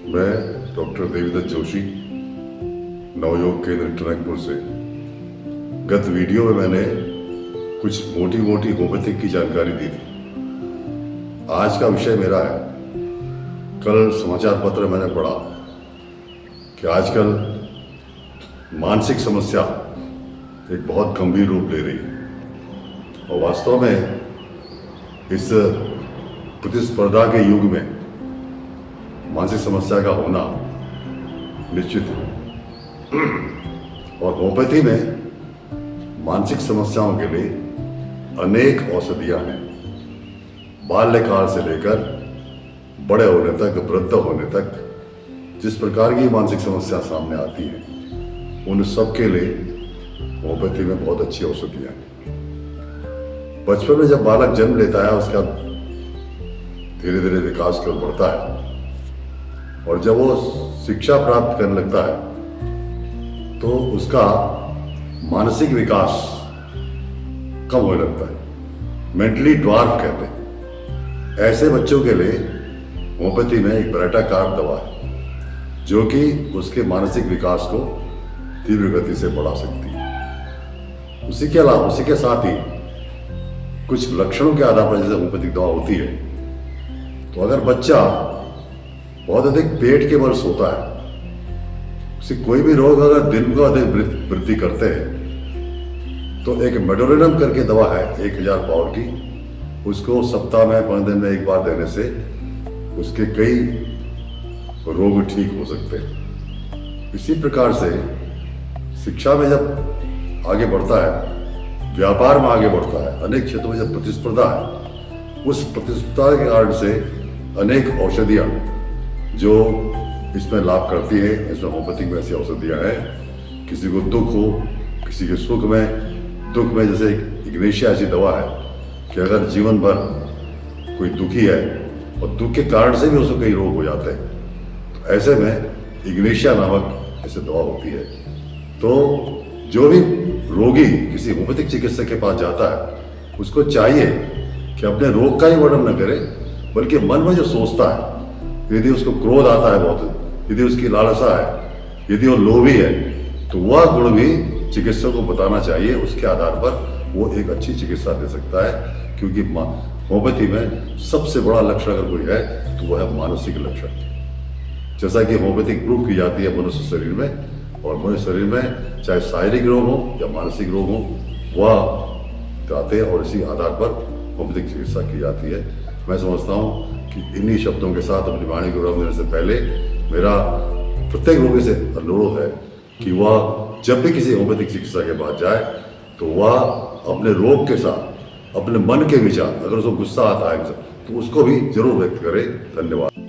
मैं डॉक्टर देवीदत्त जोशी, नवयोग केंद्र टनकपुर से। गत वीडियो में मैंने कुछ मोटी मोटी होम्योपैथिक की जानकारी दी थी। आज का विषय मेरा है, कल समाचार पत्र मैंने पढ़ा कि आजकल मानसिक समस्या एक बहुत गंभीर रूप ले रही है और वास्तव में इस प्रतिस्पर्धा के युग में मानसिक समस्या का होना निश्चित है। और होम्योपैथी में मानसिक समस्याओं के लिए अनेक औषधियां हैं। बाल्यकाल से लेकर बड़े होने तक, वृद्ध होने तक जिस प्रकार की मानसिक समस्या सामने आती है, उन सब के लिए होम्योपैथी में बहुत अच्छी औषधियां हैं। बचपन में जब बालक जन्म लेता है, उसका धीरे धीरे विकास कर बढ़ता है और जब वो शिक्षा प्राप्त करने लगता है तो उसका मानसिक विकास कम होने लगता है। मेंटली ड्वार्फ कहते हैं। ऐसे बच्चों के लिए होम्योपैथी में एक ब्रेटाकार्ब दवा है जो कि उसके मानसिक विकास को तीव्र गति से बढ़ा सकती है। उसी के अलावा, उसी के साथ ही कुछ लक्षणों के आधार पर जैसे होम्योपैथिक दवा होती है, तो अगर बच्चा बहुत अधिक पेट के बल सोता है, उसे कोई भी रोग अगर दिन को अधिक वृद्धि करते हैं, तो एक मेडोरिनम करके दवा है 1000 पावर की, उसको सप्ताह में 5 दिन में एक बार देने से उसके कई रोग ठीक हो सकते हैं। इसी प्रकार से शिक्षा में जब आगे बढ़ता है, व्यापार में आगे बढ़ता है, अनेक क्षेत्रों में जब प्रतिस्पर्धा है, उस प्रतिस्पर्धा के कारण से अनेक औषधियाँ जो इसमें लाभ करती है, इसमें होम्योपैथिक में ऐसी औषधियाँ हैं। किसी को दुख हो, किसी के सुख में, दुख में जैसे इग्नेशिया ऐसी दवा है कि अगर जीवन भर कोई दुखी है और दुख के कारण से भी उसको कई रोग हो जाते हैं, तो ऐसे में इग्नेशिया नामक ऐसी दवा होती है। तो जो भी रोगी किसी होम्योपैथिक चिकित्सक के पास जाता है, उसको चाहिए कि अपने रोग का ही वर्णन न करे, बल्कि मन में जो सोचता है, यदि उसको क्रोध आता है बहुत, यदि उसकी लालसा है, यदि वो लोभी है, तो वह गुण भी चिकित्सक को बताना चाहिए। उसके आधार पर वो एक अच्छी चिकित्सा दे सकता है। क्योंकि होम्योपैथी में सबसे बड़ा लक्षण अगर कोई है तो वह है मानसिक लक्षण। जैसा कि होम्योपैथिक प्रूव की जाती है मनुष्य शरीर में, और मनुष्य शरीर में चाहे शारीरिक रोग हो या मानसिक रोग हो, वह जाते हैं और इसी आधार पर होम्योपैथिक चिकित्सा की जाती है। मैं समझता हूँ कि इन्हीं शब्दों के साथ अपनी वाणी को विराम देने से पहले मेरा प्रत्येक रोगी से अनुरोध है कि वह जब भी किसी होम्योपैथिक चिकित्सा के पास जाए तो वह अपने रोग के साथ अपने मन के विचार, अगर उसको गुस्सा आता है तो उसको भी जरूर व्यक्त करे। धन्यवाद।